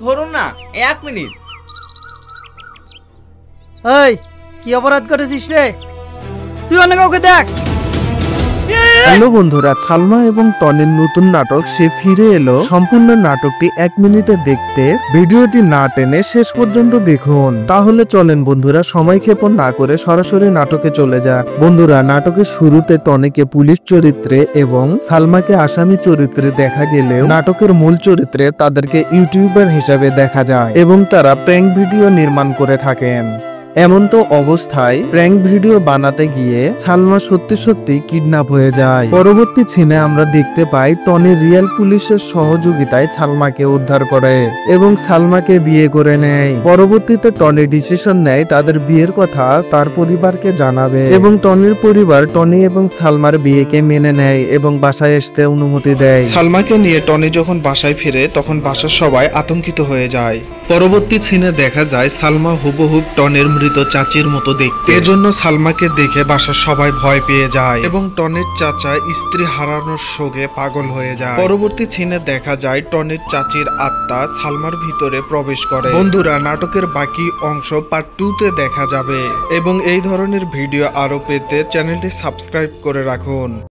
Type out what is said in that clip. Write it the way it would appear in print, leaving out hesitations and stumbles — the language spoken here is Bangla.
ধরুন না 1 মিনিট। এই কি অপরাধ করেছিস রে? তুই অন্য কাউকে দেখ। হ্যালো বন্ধুরা, সালমা এবং টনির নতুন নাটক সে ফিরে এলো। সম্পূর্ণ নাটকটি 1 মিনিটে দেখতে ভিডিওটি না টেনে শেষ পর্যন্ত দেখুন। তাহলে চলেন বন্ধুরা, সময় ক্ষেপণ না করে সরাসরি নাটকে চলে যাক। বন্ধুরা, নাটকের শুরুতে টনিকে পুলিশ চরিত্রে এবং সালমাকে আসামি চরিত্রে দেখা গেলেও নাটকের মূল চরিত্রে তাদেরকে ইউটিউবার হিসেবে দেখা যায় এবং তারা প্র্যাঙ্ক ভিডিও নির্মাণ করে থাকেন। এমন তো অবস্থায় প্র্যাঙ্ক ভিডিও বানাতে গিয়ে সালমা সত্যি সত্যি কিডন্যাপ হয়ে যায়। পরবর্তী সিনে আমরা দেখতে পাই টনি রিয়েল পুলিশের সহযোগিতায় সালমাকে উদ্ধার করে এবং সালমাকে বিয়ে করে নেয়। পরবর্তীতে টনি ডিসিশন নেয় তাদের বিয়ের কথা তার পরিবারকে জানাবে এবং টনির পরিবার টনি এবং সালমার বিয়েকে মেনে নেয় এবং বাসায় আসতে অনুমতি দেয়। সালমাকে নিয়ে টনি যখন বাসায় ফিরে তখন বাসার সবাই আতঙ্কিত হয়ে যায়। পরবর্তী সিনে দেখা যায় সালমা হুবহু টনির মৃত চাচির মতো দেখতে। এজন্য সালমাকে দেখে বাসার সবাই ভয় পেয়ে যায় এবং টনির চাচা স্ত্রী হারানোর শোকে পাগল হয়ে যায়। পরবর্তী সিনে দেখা যায় টনির চাচির আত্মা সালমার ভিতরে প্রবেশ করে। বন্ধুরা, নাটকের বাকি অংশ পার্ট 2-তে দেখা যাবে এবং এই ধরনের ভিডিও আরো পেতে চ্যানেলটি সাবস্ক্রাইব করে রাখুন।